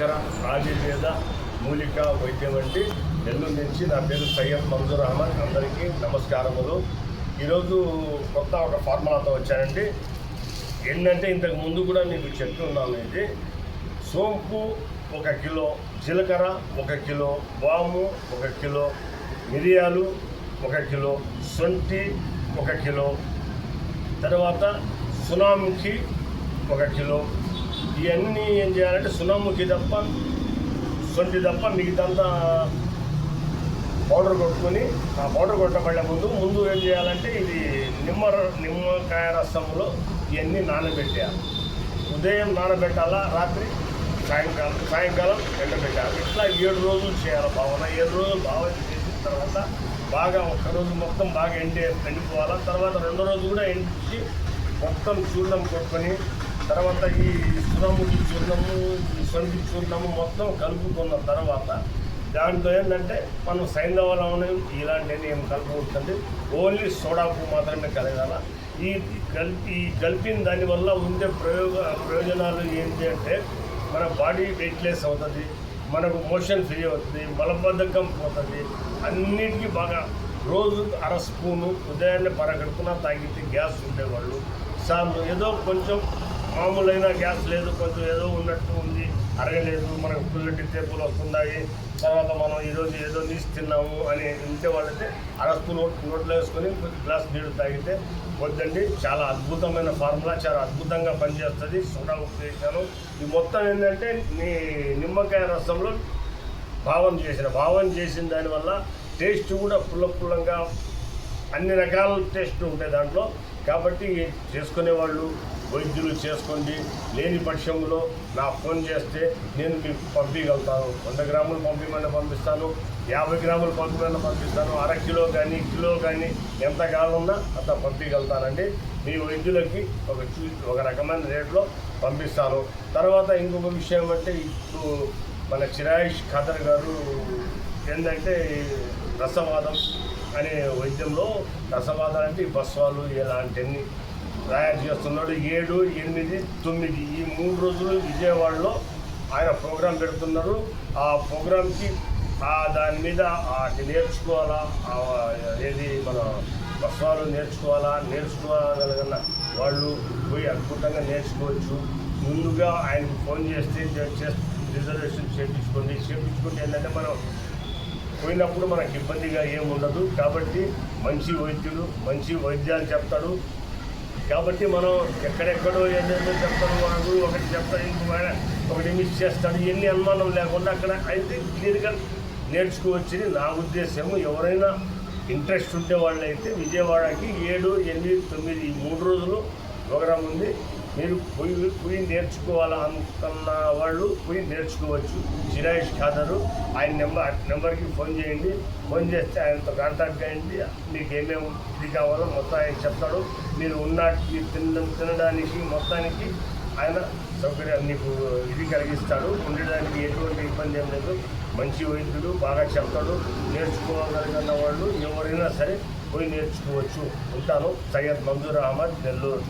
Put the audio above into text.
ఇతర ఆయుర్వేద మూలిక వైద్యం వంటి నెల్లూరు నుంచి. నా పేరు సయ్యద్ మంజూర్ అహ్మద్. అందరికీ నమస్కారములు. ఈరోజు కొత్త ఒక ఫార్ములాతో వచ్చానండి. ఏంటంటే ఇంతకు ముందు కూడా మీకు చెప్తున్నాను. ఇది సోంపు 1 కిలో, జీలకర్ర 1 కిలో, వాము 1 కిలో, మిరియాలు 1 కిలో, శొంఠి 1 కిలో, తర్వాత సునాముఖి 1 కిలో. ఇవన్నీ ఏం చేయాలంటే సునాముఖి తప్ప, శొంఠి తప్ప మిగతాంతా పౌడర్ కొట్టుకొని, ఆ పౌడర్ కొట్టబడే ముందు ఏం చేయాలంటే ఇది నిమ్మకాయ రసంలో ఇవన్నీ నానబెట్టేయాలి. ఉదయం నానబెట్టాలా, రాత్రి సాయంకాలం ఎండబెట్టాలి. ఇట్లా 7 రోజులు చేయాలి భావన. 7 రోజులు భావన చేసిన తర్వాత బాగా ఒక్కరోజు మొత్తం బాగా ఎండిపోవాలి. తర్వాత 2వ రోజు కూడా ఎండిచి మొత్తం చూర్ణం కొట్టుకొని, తర్వాత ఈ సునాముఖి చూర్ణము, ఈ శొంఠి చూర్ణము మొత్తం కలుపుకున్న తర్వాత దాంట్లో ఏంటంటే మనం సైంధవ లవణం ఇలాంటివన్నీ ఏం కలుపుకుంటుంది. ఓన్లీ సోడాకు మాత్రమే కలగాల. ఈ కలిపిన దానివల్ల ఉండే ప్రయోజనాలు ఏంటి అంటే మన బాడీ వెయిట్లెస్ అవుతుంది, మనకు మోషన్ ఫ్రీ అవుతుంది, మలబద్ధకం పోతుంది. అన్నిటికీ బాగా రోజు 1/2 స్పూను ఉదయాన్నే పరగడుపున తాగితే గ్యాస్ ఉండేవాళ్ళు సార్లు ఏదో కొంచెం మామూలైన గ్యాస్ లేదు, కొంచెం ఏదో ఉన్నట్టు ఉంది, అరగలేదు, మనకు పుల్లటి తేపులు వస్తున్నాయి, తర్వాత మనం ఈరోజు ఏదో నీసు తిన్నాము అని ఉంటే వాళ్ళైతే 1/2 స్పూన్ నోట్లో వేసుకొని గ్లాస్ నీళ్ళు తాగితే వద్దండి. చాలా అద్భుతమైన ఫార్ములా, చాలా అద్భుతంగా పనిచేస్తుంది. సోడా ఉపయోగించాను. ఈ మొత్తం ఏంటంటే నిమ్మకాయ రసంలో భావం చేసిన దానివల్ల టేస్ట్ కూడా పుల్లంగా అన్ని రకాల టేస్ట్ ఉంటాయి దాంట్లో. కాబట్టి చేసుకునేవాళ్ళు వైద్యులు చేసుకోండి. లేని పక్షంలో నా ఫోన్ చేస్తే నేను మీకు పంపించగలుగుతాను. 100 గ్రాములు పంపిస్తాను, 50 గ్రాములు పంపిస్తాను, 1/2 కిలో కానీ, కిలో కానీ ఎంత కావాలన్నా అంత పంపించగలుగుతానండి. మీ వైద్యులకి ఒక రకమైన రేట్లో పంపిస్తాను. తర్వాత ఇంకొక విషయం అంటే ఇప్పుడు మన చిరాయిష్ ఖాదర్ గారు ఏంటంటే రసవాదం అనే వైద్యంలో, రసవాదం అంటే ఈ బస్వాలు ఇలాంటివన్నీ తయారు చేస్తున్నాడు. 7, 8, 9 ఈ 3 రోజులు విజయవాడలో ఆయన ప్రోగ్రాం పెడుతున్నారు. ఆ ప్రోగ్రాంకి దాని మీద నేర్చుకోవాలా, ఏది మన బస్వాలు నేర్చుకోగలిగిన వాళ్ళు పోయి అద్భుతంగా నేర్చుకోవచ్చు. ముందుగా ఆయనకు ఫోన్ చేస్తే రిజర్వేషన్ చేయించుకుంటే ఏంటంటే మనం పోయినప్పుడు మనకు ఇబ్బందిగా ఏముండదు. కాబట్టి మంచి వైద్యుడు మంచి వైద్యాలు చెప్తాడు. కాబట్టి మనం ఎక్కడెక్కడో ఏదైనా చెప్తాడు, వాడు ఒకటి చెప్తాడు, ఒకటి మిస్ చేస్తాడు. ఎన్ని అనుమానం లేకుండా అక్కడ అయితే క్లియర్గా నేర్చుకోవచ్చని నా ఉద్దేశము. ఎవరైనా ఇంట్రెస్ట్ ఉండే వాళ్ళైతే విజయవాడకి 7, 8, 9 ఈ 3 రోజులు ప్రోగ్రాం ఉంది. మీరు పోయి నేర్చుకోవాలనుకున్న వాళ్ళు పోయి నేర్చుకోవచ్చు. చిరాయిష్ ఖాదరు ఆయన నెంబర్కి ఫోన్ చేయండి. ఫోన్ చేస్తే ఆయనతో కాంటాక్ట్ అయ్యండి. మీకు ఏమేమి ఇది కావాలో మొత్తం ఆయన చెప్తాడు. మీరు తినడానికి మొత్తానికి ఆయన సౌకర్యం మీకు ఇది కలిగిస్తాడు. ఉండడానికి ఎటువంటి ఇబ్బంది ఏం లేదు. మంచి వైద్యుడు, బాగా చెప్తాడు. నేర్చుకోగలిగిన వాళ్ళు ఎవరైనా సరే పోయి నేర్చుకోవచ్చు. ఉంటాను. సయ్యద్ మంజూర్ అహ్మద్, నెల్లూరు.